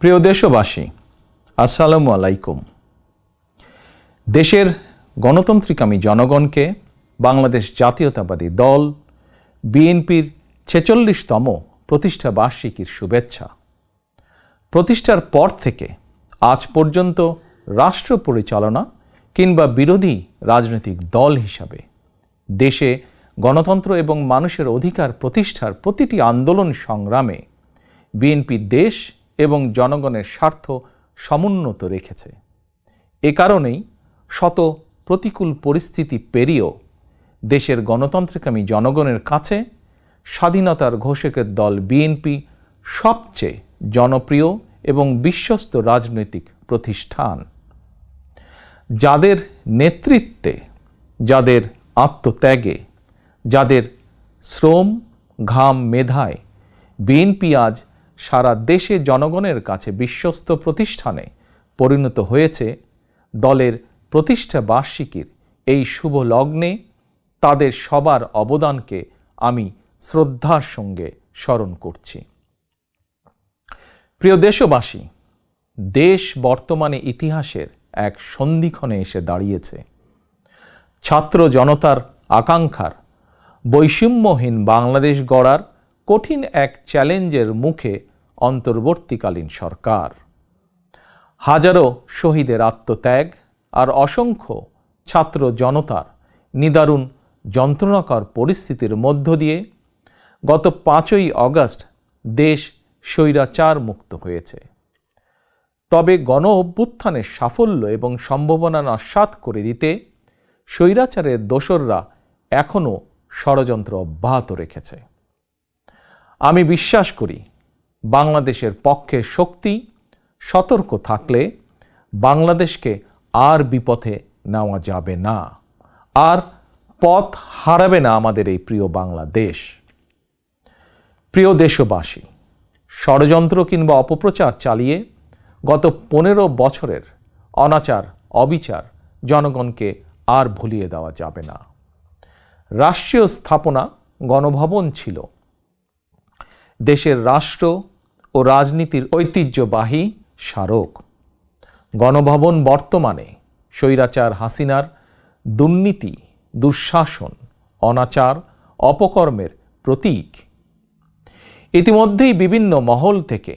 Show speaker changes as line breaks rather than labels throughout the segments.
প্রিয় দেশবাসী, আসসালামু আলাইকুম। দেশের গণতান্ত্রিকামী জনগণকে বাংলাদেশ জাতীয়তাবাদী দল বিএনপির ৪৬তম প্রতিষ্ঠা বার্ষিকীর শুভেচ্ছা। প্রতিষ্ঠার পর থেকে আজ পর্যন্ত রাষ্ট্র পরিচালনা কিংবা বিরোধী রাজনৈতিক দল হিসাবে দেশে গণতন্ত্র এবং মানুষের অধিকার প্রতিষ্ঠার প্রতিটি আন্দোলন সংগ্রামে বিএনপি দেশ এবং জনগণের স্বার্থ সমুন্নত রেখেছে। এ কারণেই শত প্রতিকূল পরিস্থিতি পেরিয়েও দেশের গণতান্ত্রিকামী জনগণের কাছে স্বাধীনতার ঘোষকের দল বিএনপি সবচেয়ে জনপ্রিয় এবং বিশ্বস্ত রাজনৈতিক প্রতিষ্ঠান। যাদের নেতৃত্বে, যাদের আত্মত্যাগে, যাদের শ্রম ঘাম মেধায় বিএনপি আজ সারা দেশে জনগণের কাছে বিশ্বস্ত প্রতিষ্ঠানে পরিণত হয়েছে, দলের প্রতিষ্ঠা বার্ষিকীর এই শুভ লগ্নে তাদের সবার অবদানকে আমি শ্রদ্ধার সঙ্গে স্মরণ করছি। প্রিয় দেশবাসী, দেশ বর্তমানে ইতিহাসের এক সন্ধিক্ষণে এসে দাঁড়িয়েছে। ছাত্র জনতার আকাঙ্ক্ষার বৈষম্যহীন বাংলাদেশ গড়ার কঠিন এক চ্যালেঞ্জের মুখে অন্তর্বর্তীকালীন সরকার। হাজারো শহীদের আত্মত্যাগ আর অসংখ্য ছাত্র জনতার নিদারুণ যন্ত্রণাকর পরিস্থিতির মধ্য দিয়ে গত ৫ই অগস্ট দেশ স্বৈরাচার মুক্ত হয়েছে। তবে গণ অভ্যুত্থানের সাফল্য এবং সম্ভাবনা নস্যাৎ করে দিতে স্বৈরাচারের দোসররা এখনও ষড়যন্ত্র অব্যাহত রেখেছে। আমি বিশ্বাস করি, বাংলাদেশের পক্ষে শক্তি সতর্ক থাকলে বাংলাদেশকে আর বিপথে নেওয়া যাবে না, আর পথ হারাবে না আমাদের এই প্রিয় বাংলাদেশ। প্রিয় দেশবাসী, ষড়যন্ত্র কিংবা অপপ্রচার চালিয়ে গত ১৫ বছরের অনাচার অবিচার জনগণকে আর ভুলিয়ে দেওয়া যাবে না। রাষ্ট্রীয় স্থাপনা গণভবন ছিল দেশের রাষ্ট্র ও রাজনীতির ঐতিহ্যবাহী স্মারক। গণভবন বর্তমানে স্বৈরাচার হাসিনার দুর্নীতি, দুঃশাসন, অনাচার, অপকর্মের প্রতীক। ইতিমধ্যেই বিভিন্ন মহল থেকে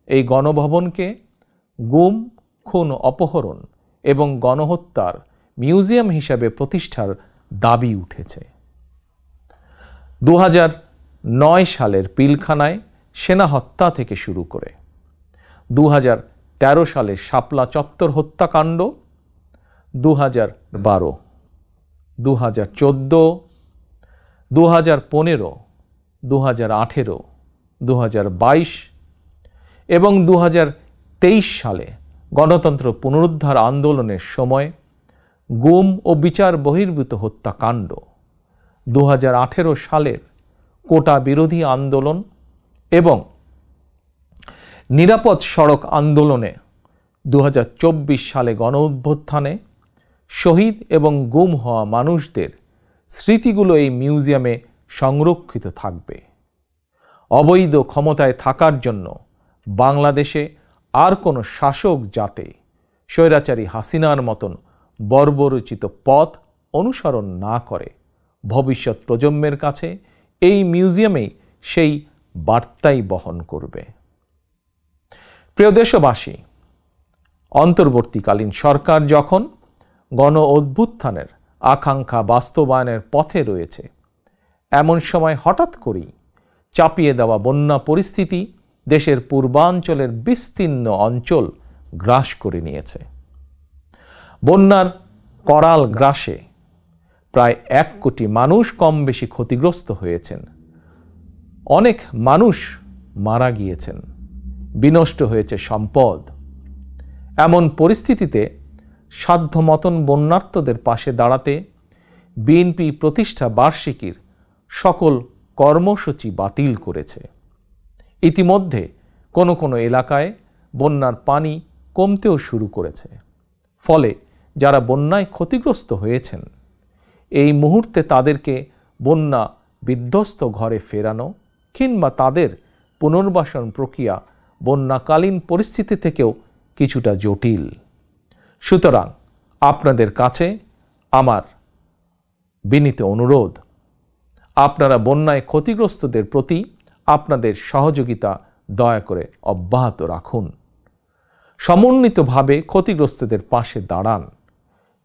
এই গণভবনকে গুম, খুন, অপহরণ এবং গণহত্যার মিউজিয়াম হিসাবে প্রতিষ্ঠার দাবি উঠেছে। ২০০৯ সালের পিলখানায় সেনা হত্যা থেকে শুরু করে ২০১৩ সালে শাপলা চত্বর হত্যাকাণ্ড, ২০১২, ২০১৪, ২০১৫, ২০১৮, ২০২২ এবং ২০২৩ সালে গণতন্ত্র পুনরুদ্ধার আন্দোলনের সময় গুম ও বিচার বহির্ভূত হত্যাকাণ্ড, ২০১৮ সালের কোটা বিরোধী আন্দোলন এবং নিরাপদ সড়ক আন্দোলনে, ২০২৪ সালে গণ অভ্যুত্থানে শহীদ এবং গুম হওয়া মানুষদের স্মৃতিগুলো এই মিউজিয়ামে সংরক্ষিত থাকবে। অবৈধ ক্ষমতায় থাকার জন্য বাংলাদেশে আর কোনো শাসক যাতে স্বৈরাচারী হাসিনার মতন বর্বরচিত পথ অনুসরণ না করে, ভবিষ্যৎ প্রজন্মের কাছে এই মিউজিয়ামেই সেই বার্তাই বহন করবে। প্রিয় দেশবাসী, অন্তর্বর্তীকালীন সরকার যখন গণ অভ্যুত্থানের আকাঙ্ক্ষা বাস্তবায়নের পথে রয়েছে, এমন সময় হঠাৎ করেই চাপিয়ে দেওয়া বন্যা পরিস্থিতি দেশের পূর্বাঞ্চলের বিস্তীর্ণ অঞ্চল গ্রাস করে নিয়েছে। বন্যার করাল গ্রাসে প্রায় ১ কোটি মানুষ কম বেশি ক্ষতিগ্রস্ত হয়েছেন। অনেক মানুষ মারা গিয়েছেন, বিনষ্ট হয়েছে সম্পদ। এমন পরিস্থিতিতে সাধ্যমতন বন্যার্তদের পাশে দাঁড়াতে বিএনপি প্রতিষ্ঠা বার্ষিকীর সকল কর্মসূচি বাতিল করেছে। ইতিমধ্যে কোনো কোনো এলাকায় বন্যার পানি কমতেও শুরু করেছে। ফলে যারা বন্যায় ক্ষতিগ্রস্ত হয়েছেন, এই মুহূর্তে তাদেরকে বন্যা বিধ্বস্ত ঘরে ফেরানো কিংবা তাদের পুনর্বাসন প্রক্রিয়া বন্যাকালীন পরিস্থিতি থেকেও কিছুটা জটিল। সুতরাং আপনাদের কাছে আমার বিনীত অনুরোধ, আপনারা বন্যায় ক্ষতিগ্রস্তদের প্রতি আপনাদের সহযোগিতা দয়া করে অব্যাহত রাখুন। সমন্বিতভাবে ক্ষতিগ্রস্তদের পাশে দাঁড়ান।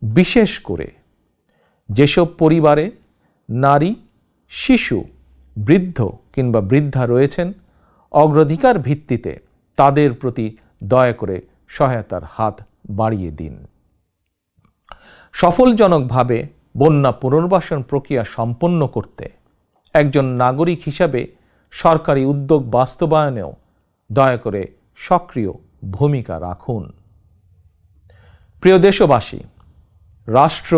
বিশেষ করে যেসব পরিবারে নারী, শিশু, বৃদ্ধ কিংবা বৃদ্ধা রয়েছেন, অগ্রাধিকার ভিত্তিতে তাদের প্রতি দয়া করে সহায়তার হাত বাড়িয়ে দিন। সফলজনকভাবে বন্যা পুনর্বাসন প্রক্রিয়া সম্পন্ন করতে একজন নাগরিক হিসাবে সরকারি উদ্যোগ বাস্তবায়নেও দয়া করে সক্রিয় ভূমিকা রাখুন। প্রিয় দেশবাসী, রাষ্ট্র,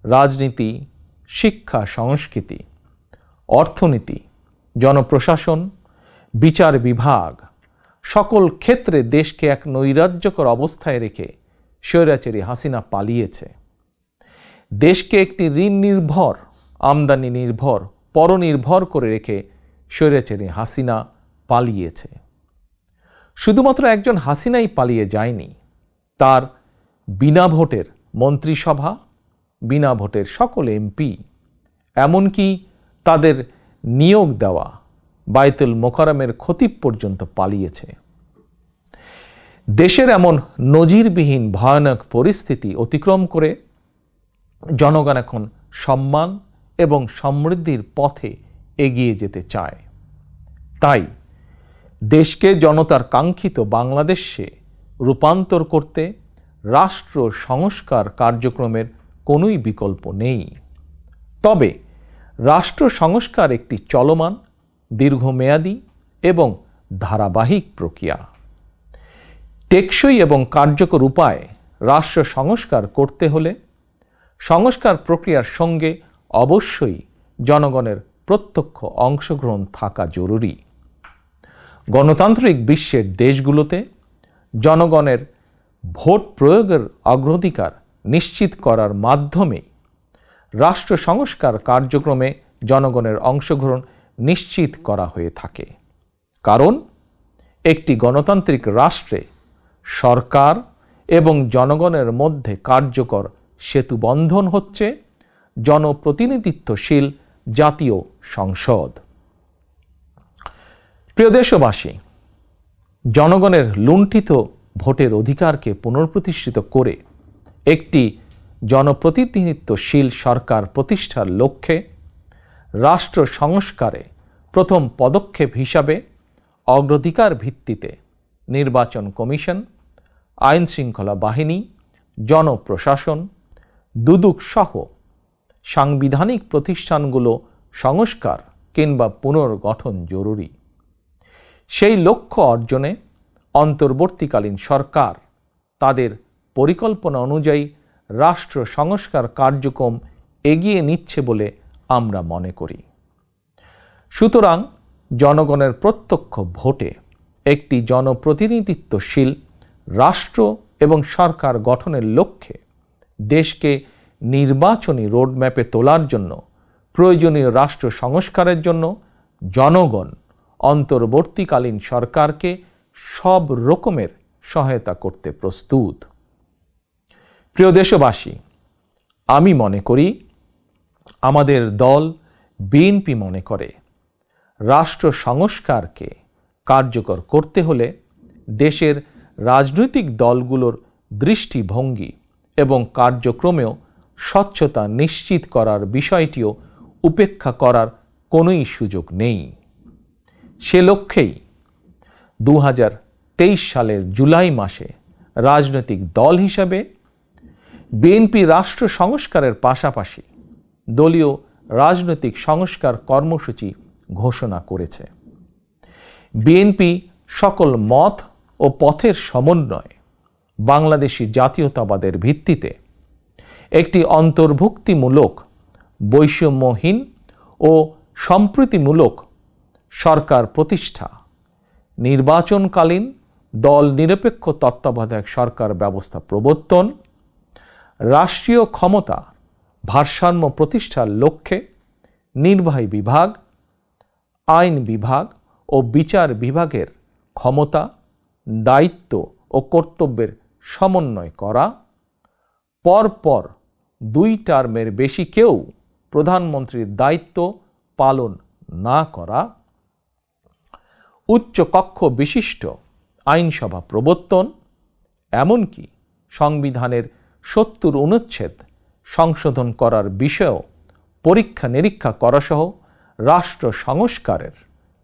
রাজনীতি, শিক্ষা, সংস্কৃতি, অর্থনীতি, জনপ্রশাসন, বিচার বিভাগ সকল ক্ষেত্রে দেশকে এক নৈরাজ্যকর অবস্থায় রেখে স্বৈরাচারী হাসিনা পালিয়েছে। দেশকে একটি ঋণ নির্ভর, আমদানি নির্ভর, পরনির্ভর করে রেখে স্বৈরাচারী হাসিনা পালিয়েছে। শুধুমাত্র একজন হাসিনাই পালিয়ে যায়নি, তার বিনা ভোটের মন্ত্রিসভা, বিনা ভোটের সকল এমপি, এমনকি তাদের নিয়োগ দেওয়া বায়তুল মোকাররমের খতিব পর্যন্ত পালিয়েছে। দেশের এমন নজিরবিহীন ভয়ানক পরিস্থিতি অতিক্রম করে জনগণ এখন সম্মান এবং সমৃদ্ধির পথে এগিয়ে যেতে চায়। তাই দেশকে জনতার কাঙ্ক্ষিত বাংলাদেশে রূপান্তর করতে রাষ্ট্র সংস্কার কার্যক্রমের কোনোই বিকল্প নেই। তবে রাষ্ট্র সংস্কার একটি চলমান, দীর্ঘমেয়াদী এবং ধারাবাহিক প্রক্রিয়া। টেকসই এবং কার্যকর উপায়ে রাষ্ট্র সংস্কার করতে হলে সংস্কার প্রক্রিয়ার সঙ্গে অবশ্যই জনগণের প্রত্যক্ষ অংশগ্রহণ থাকা জরুরি। গণতান্ত্রিক বিশ্বের দেশগুলোতে জনগণের ভোট প্রয়োগের অগ্রাধিকার নিশ্চিত করার মাধ্যমে রাষ্ট্র সংস্কার কার্যক্রমে জনগণের অংশগ্রহণ নিশ্চিত করা হয়ে থাকে। কারণ একটি গণতান্ত্রিক রাষ্ট্রে সরকার এবং জনগণের মধ্যে কার্যকর সেতুবন্ধন হচ্ছে জনপ্রতিনিধিত্বশীল জাতীয় সংসদ। প্রিয় দেশবাসী, জনগণের লুণ্ঠিত ভোটের অধিকারকে পুনঃপ্রতিষ্ঠিত করে একটি জনপ্রতিনিধিত্বশীল সরকার প্রতিষ্ঠার লক্ষ্যে রাষ্ট্র সংস্কারে প্রথম পদক্ষেপ হিসাবে অগ্রাধিকার ভিত্তিতে নির্বাচন কমিশন, আইন শৃঙ্খলা বাহিনী, জনপ্রশাসন, দুদক সহ সাংবিধানিক প্রতিষ্ঠানগুলো সংস্কার কিংবা পুনর্গঠন জরুরি। সেই লক্ষ্য অর্জনে অন্তর্বর্তীকালীন সরকার তাদের পরিকল্পনা অনুযায়ী রাষ্ট্র সংস্কার কার্যক্রম এগিয়ে নিচ্ছে বলে আমরা মনে করি। সুতরাং জনগণের প্রত্যক্ষ ভোটে একটি জনপ্রতিনিধিত্বশীল রাষ্ট্র এবং সরকার গঠনের লক্ষ্যে দেশকে নির্বাচনী রোডম্যাপে তোলার জন্য প্রয়োজনীয় রাষ্ট্র সংস্কারের জন্য জনগণ অন্তর্বর্তীকালীন সরকারকে সব রকমের সহায়তা করতে প্রস্তুত। প্রিয় দেশবাসী, আমি মনে করি, আমাদের দল বিএনপি মনে করে, রাষ্ট্র সংস্কারকে কার্যকর করতে হলে দেশের রাজনৈতিক দলগুলোর দৃষ্টিভঙ্গি এবং কার্যক্রমেও স্বচ্ছতা নিশ্চিত করার বিষয়টিও উপেক্ষা করার কোনোই সুযোগ নেই। সে লক্ষ্যেই 2023 সালের জুলাই মাসে রাজনৈতিক দল হিসাবে বিএনপি রাষ্ট্র সংস্কারের পাশাপাশি দলীয় রাজনৈতিক সংস্কার কর্মসূচি ঘোষণা করেছে। বিএনপি সকল মত ও পথের সমন্বয়ে বাংলাদেশি জাতীয়তাবাদের ভিত্তিতে একটি অন্তর্ভুক্তিমূলক, বৈষম্যহীন ও সম্প্রীতিমূলক সরকার প্রতিষ্ঠা, নির্বাচনকালীন দল নিরপেক্ষ তত্ত্বাবধায়ক সরকার ব্যবস্থা প্রবর্তন, রাষ্ট্রীয় ক্ষমতা ভারসাম্য প্রতিষ্ঠার লক্ষ্যে নির্বাহী বিভাগ, আইন বিভাগ ও বিচার বিভাগের ক্ষমতা, দায়িত্ব ও কর্তব্যের সমন্বয় করা, পরপর 2 টার্মের বেশি কেউ প্রধানমন্ত্রীর দায়িত্ব পালন না করা, উচ্চ কক্ষ বিশিষ্ট আইনসভা প্রবর্তন, এমনকি সংবিধানের 70 অনুচ্ছেদ সংশোধন করার বিষয়েও পরীক্ষা নিরীক্ষা করাসহ রাষ্ট্র সংস্কারের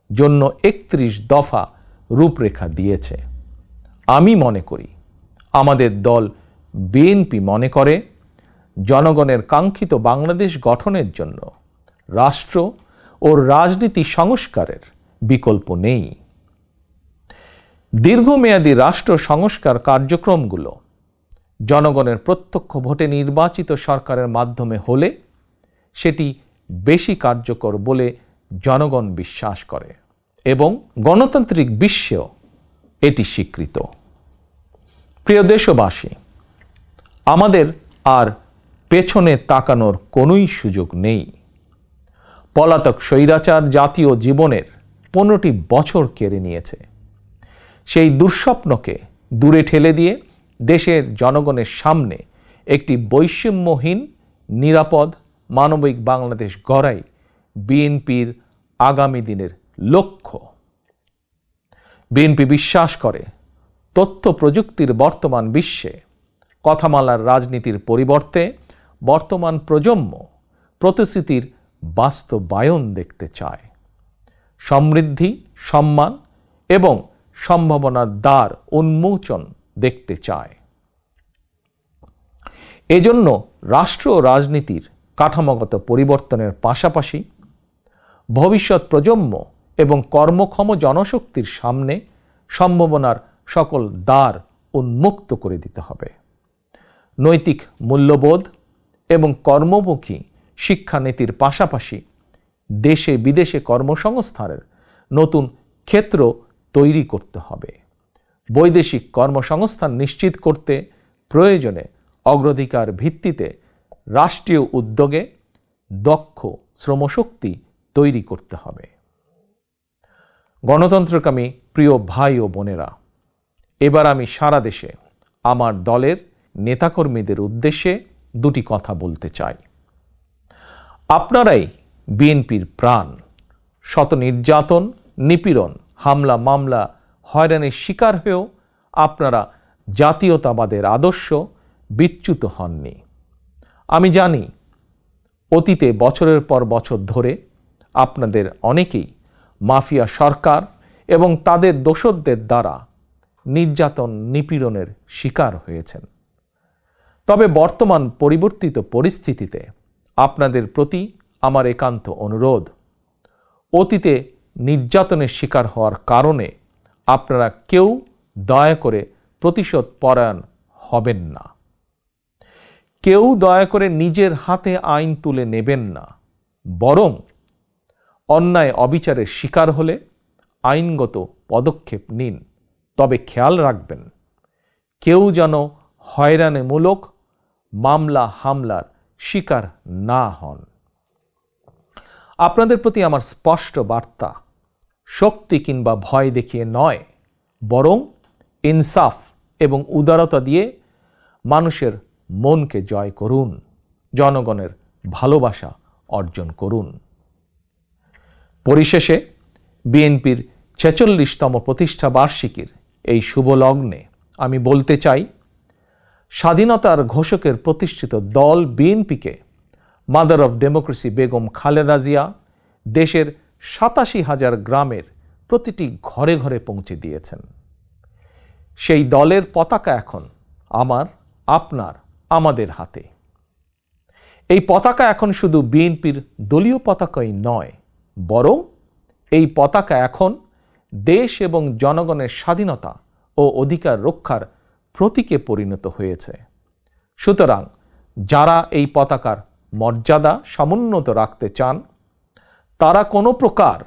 জন্য 31 দফা রূপরেখা দিয়েছে। আমি মনে করি, আমাদের দল বিএনপি মনে করে, জনগণের কাঙ্ক্ষিত বাংলাদেশ গঠনের জন্য রাষ্ট্র ও রাজনীতি সংস্কারের বিকল্প নেই। দীর্ঘমেয়াদী রাষ্ট্র সংস্কার কার্যক্রমগুলো জনগণের প্রত্যক্ষ ভোটে নির্বাচিত সরকারের মাধ্যমে হলে সেটি বেশি কার্যকর বলে জনগণ বিশ্বাস করে এবং গণতান্ত্রিক বিশ্বেও এটি স্বীকৃত। প্রিয় দেশবাসী, আমাদের আর পেছনে তাকানোর কোনোই সুযোগ নেই। পলাতক স্বৈরাচার জাতীয় জীবনের 15টি বছর কেড়ে নিয়েছে। সেই দুঃস্বপ্নকে দূরে ঠেলে দিয়ে দেশের জনগণের সামনে একটি বৈষম্যহীন, নিরাপদ, মানবিক বাংলাদেশ গড়াই বিএনপির আগামী দিনের লক্ষ্য। বিএনপি বিশ্বাস করে, তথ্য প্রযুক্তির বর্তমান বিশ্বে কথামালার রাজনীতির পরিবর্তে বর্তমান প্রজন্ম প্রতিশ্রুতির বাস্তবায়ন দেখতে চায়। সমৃদ্ধি, সম্মান এবং সম্ভাবনার দ্বার উন্মোচন দেখতে চায়। এজন্য রাষ্ট্র রাজনীতির কাঠামোগত পরিবর্তনের পাশাপাশি ভবিষ্যৎ প্রজন্ম এবং কর্মক্ষম জনশক্তির সামনে সম্ভাবনার সকল দ্বার উন্মুক্ত করে দিতে হবে। নৈতিক মূল্যবোধ এবং কর্মমুখী শিক্ষানীতির পাশাপাশি দেশে বিদেশে কর্মসংস্থানের নতুন ক্ষেত্র তৈরি করতে হবে। বৈদেশিক কর্মসংস্থান নিশ্চিত করতে প্রয়োজনে অগ্রাধিকার ভিত্তিতে রাষ্ট্রীয় উদ্যোগে দক্ষ শ্রমশক্তি তৈরি করতে হবে। গণতন্ত্রকামী প্রিয় ভাই ও বোনেরা, এবার আমি সারা দেশে আমার দলের নেতাকর্মীদের উদ্দেশ্যে 2টি কথা বলতে চাই। আপনারাই বিএনপির প্রাণ। শত নির্যাতন, নিপীড়ন, হামলা, মামলা, হয়রানির শিকার হয়েও আপনারা জাতীয়তাবাদের আদর্শ বিচ্যুত হননি। আমি জানি, অতীতে বছরের পর বছর ধরে আপনাদের অনেকেই মাফিয়া সরকার এবং তাদের দোসরদের দ্বারা নির্যাতন, নিপীড়নের শিকার হয়েছেন। তবে বর্তমান পরিবর্তিত পরিস্থিতিতে আপনাদের প্রতি আমার একান্ত অনুরোধ, অতীতে নির্যাতনের শিকার হওয়ার কারণে আপনারা কেউ দয়া করে প্রতিশোধ পরায়ণ হবেন না। কেউ দয়া করে নিজের হাতে আইন তুলে নেবেন না। বরং অন্যায় অবিচারের শিকার হলে আইনগত পদক্ষেপ নিন। তবে খেয়াল রাখবেন, কেউ যেন হয়রানিমূলক মামলা হামলার শিকার না হন। আপনাদের প্রতি আমার স্পষ্ট বার্তা, শক্তি কিংবা ভয় দেখিয়ে নয়, বরং ইনসাফ এবং উদারতা দিয়ে মানুষের মনকে জয় করুন, জনগণের ভালোবাসা অর্জন করুন। পরিশেষে বিএনপির 46তম প্রতিষ্ঠা বার্ষিকীর এই শুভ লগ্নে আমি বলতে চাই, স্বাধীনতার ঘোষকের প্রতিষ্ঠিত দল বিএনপিকে mother of democracy Begum Khaleda Zia দেশের 87,000 গ্রামের প্রতিটি ঘরে ঘরে পৌঁছে দিয়েছেন। সেই দলের পতাকা এখন আমার, আপনার, আমাদের হাতে। এই পতাকা এখন শুধু বিএনপির দলীয় পতাকাই নয়, বরং এই পতাকা এখন দেশ এবং জনগণের স্বাধীনতা ও অধিকার রক্ষার প্রতীকে পরিণত হয়েছে। সুতরাং যারা এই পতাকার মর্যাদা সমুন্নত রাখতে চান, তারা কোনো প্রকার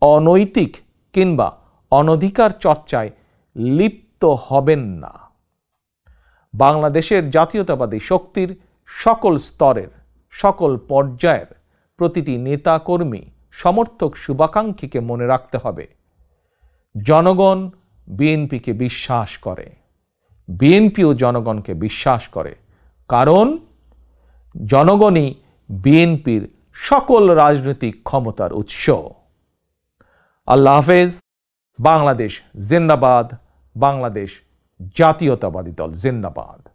অনৈতিক কিংবা অনধিকার চর্চায় লিপ্ত হবেন না। বাংলাদেশের জাতীয়তাবাদী শক্তির সকল স্তরের, সকল পর্যায়ের প্রতিটি নেতা কর্মী, সমর্থক, শুভাকাঙ্ক্ষীকে মনে রাখতে হবে, জনগণ বিএনপিকে বিশ্বাস করে, বিএনপিও জনগণকে বিশ্বাস করে, কারণ জনগণই বিএনপির সকল রাজনৈতিক ক্ষমতার উৎস। আল্লাহ হাফেজ। বাংলাদেশ জিন্দাবাদ। বাংলাদেশ জাতীয়তাবাদী দল জিন্দাবাদ।